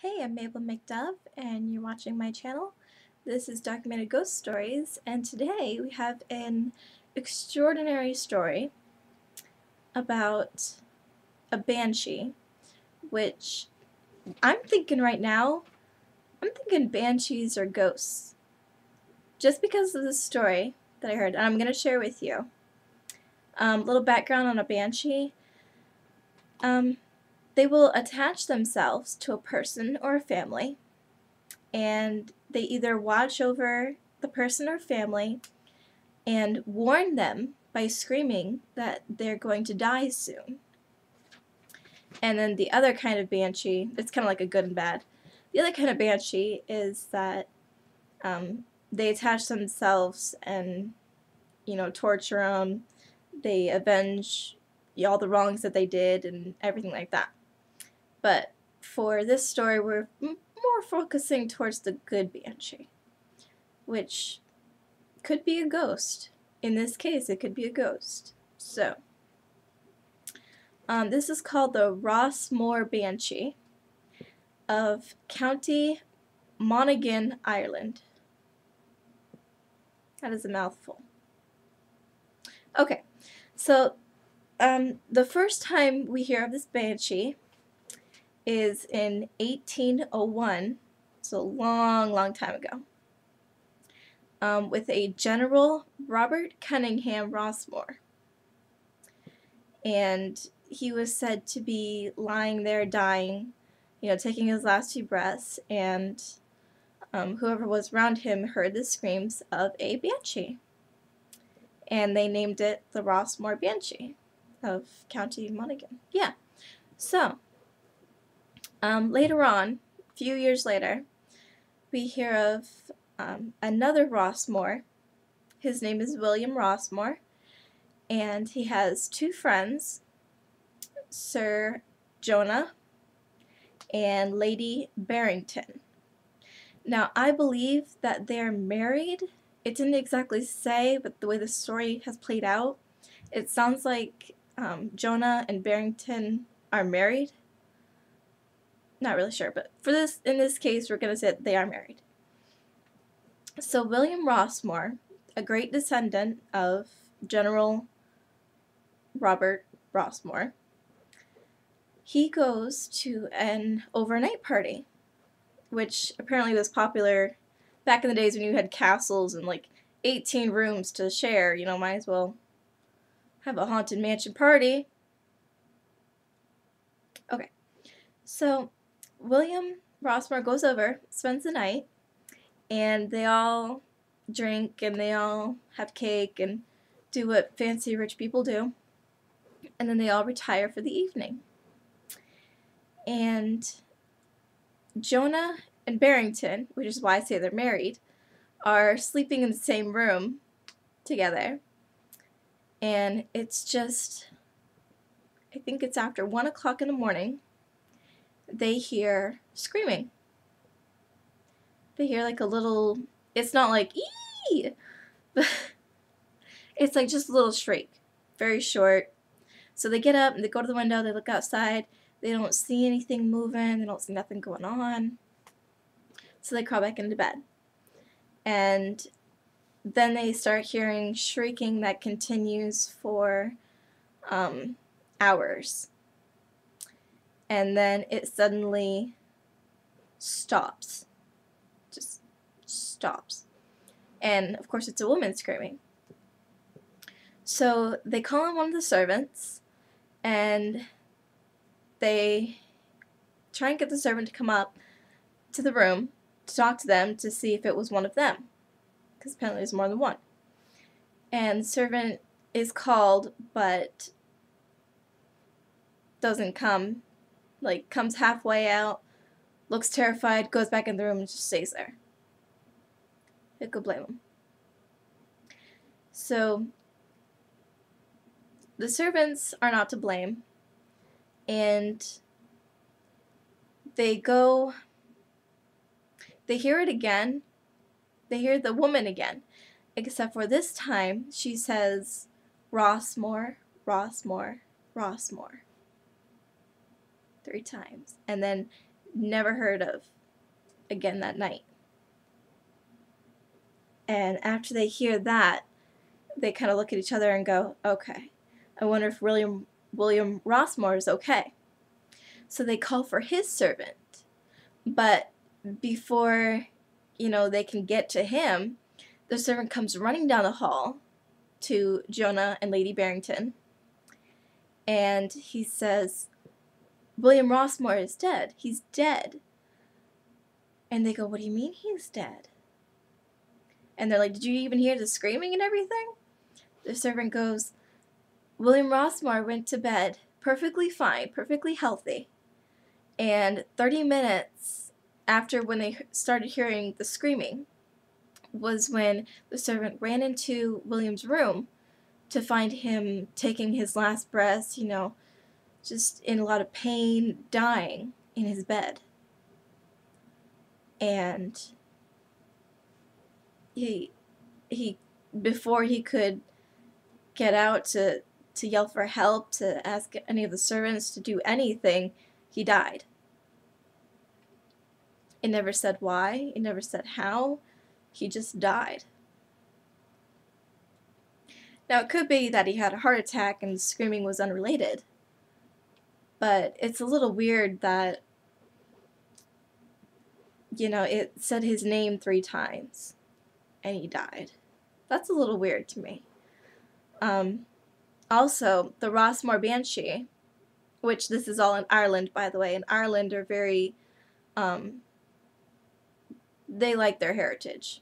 Hey, I'm Mabel McDove, and you're watching my channel. This is Documented Ghost Stories, and today we have an extraordinary story about a banshee, which I'm thinking right now, I'm thinking banshees are ghosts. Just because of this story that I heard, and I'm going to share with you. Little background on a banshee. They will attach themselves to a person or a family, and they either watch over the person or family and warn them by screaming that they're going to die soon. And then the other kind of banshee, it's kind of like a good and bad. The other kind of banshee is that they attach themselves and, torture them. They avenge all the wrongs that they did and everything like that. But for this story, we're more focusing towards the good banshee, which could be a ghost. In this case, it could be a ghost. So, this is called the Rossmore Banshee of County Monaghan, Ireland. That is a mouthful. Okay, so the first time we hear of this banshee is in 1801, so a long, long time ago, with a General Robert Cunningham Rossmore. And he was said to be lying there dying, taking his last few breaths, and whoever was around him heard the screams of a banshee. And they named it the Rossmore Banshee of County Monaghan. Yeah. So, later on, a few years later, we hear of another Rossmore. His name is William Rossmore, and he has two friends, Sir Jonah and Lady Barrington. Now, I believe that they're married. It didn't exactly say, but the way the story has played out, it sounds like Jonah and Barrington are married. Not really sure, but in this case, we're going to say that they are married. So William Rossmore, a great descendant of General Robert Rossmore, he goes to an overnight party, which apparently was popular back in the days when you had castles and like 18 rooms to share. Might as well have a haunted mansion party. Okay, so William Rossmore goes over, spends the night, and they all drink and they all have cake and do what fancy rich people do, and then they all retire for the evening. And Jonah and Barrington, which is why I say they're married, are sleeping in the same room together. And it's just, I think it's after 1 o'clock in the morning, they hear screaming. They hear like a little, it's not like, ee, but it's like just a little shriek, very short. So they get up and they go to the window, they look outside, they don't see anything moving, they don't see nothing going on. So they crawl back into bed. And then they start hearing shrieking that continues for hours. And then it suddenly stops. Just stops. And of course it's a woman screaming. So they call in one of the servants, and they try and get the servant to come up to the room to talk to them to see if it was one of them, because apparently there's more than one. And the servant is called, but doesn't come, like comes halfway out, looks terrified, goes back in the room and just stays there. Who could blame him? So the servants are not to blame, and they hear it again. They hear the woman again, except for this time she says, Rossmore, Rossmore, Rossmore, 3 times. And then never heard of again that night. And after they hear that, they kind of look at each other and go, okay, I wonder if William Rossmore is okay. So they call for his servant. But before, they can get to him, the servant comes running down the hall to Jonah and Lady Barrington. And he says, William Rossmore is dead. He's dead. And they go, what do you mean he's dead? And they're like, did you even hear the screaming and everything? The servant goes, William Rossmore went to bed perfectly fine, perfectly healthy. And 30 minutes after when they started hearing the screaming was when the servant ran into William's room to find him taking his last breaths, just in a lot of pain, dying in his bed. And he before he could get out to yell for help, to ask any of the servants to do anything, he died. It never said why, it never said how, he just died. Now it could be that he had a heart attack and screaming was unrelated, but it's a little weird that, it said his name 3 times and he died. That's a little weird to me. Also, the Rossmore Banshee, which this is all in Ireland, by the way, and Ireland are very, they like their heritage,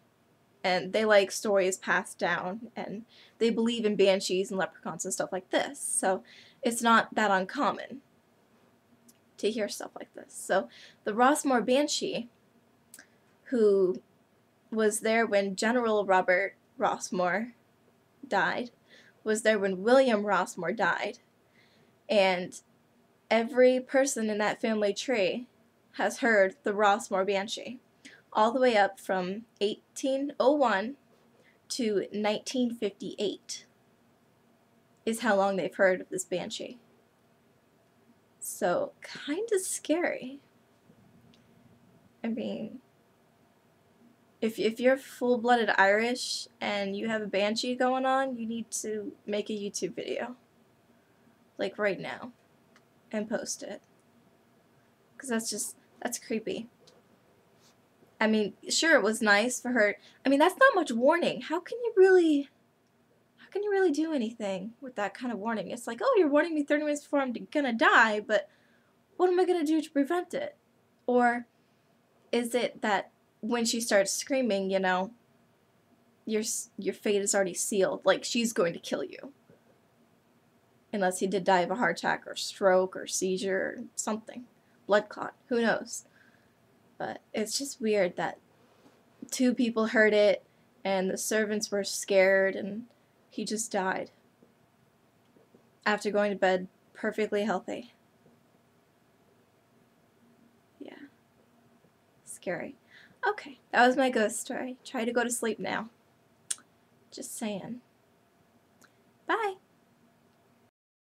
and they like stories passed down, and they believe in banshees and leprechauns and stuff like this, so it's not that uncommon to hear stuff like this. So the Rossmore Banshee, who was there when General Robert Rossmore died, was there when William Rossmore died, and every person in that family tree has heard the Rossmore Banshee, all the way up from 1801 to 1958 is how long they've heard of this Banshee. So, kind of scary. I mean, if you're full-blooded Irish and you have a Banshee going on, you need to make a YouTube video, like right now, and post it. Because that's creepy. I mean, sure, it was nice for her. I mean, that's not much warning. How can you really do anything with that kind of warning? It's like, oh, you're warning me 30 minutes before I'm gonna die, but what am I gonna do to prevent it? Or is it that when she starts screaming, your fate is already sealed, like she's going to kill you? Unless he did die of a heart attack or stroke or seizure or something. Blood clot, who knows? But it's just weird that 2 people heard it and the servants were scared and he just died after going to bed perfectly healthy. Yeah. Scary. Okay, that was my ghost story. Try to go to sleep now. Just saying.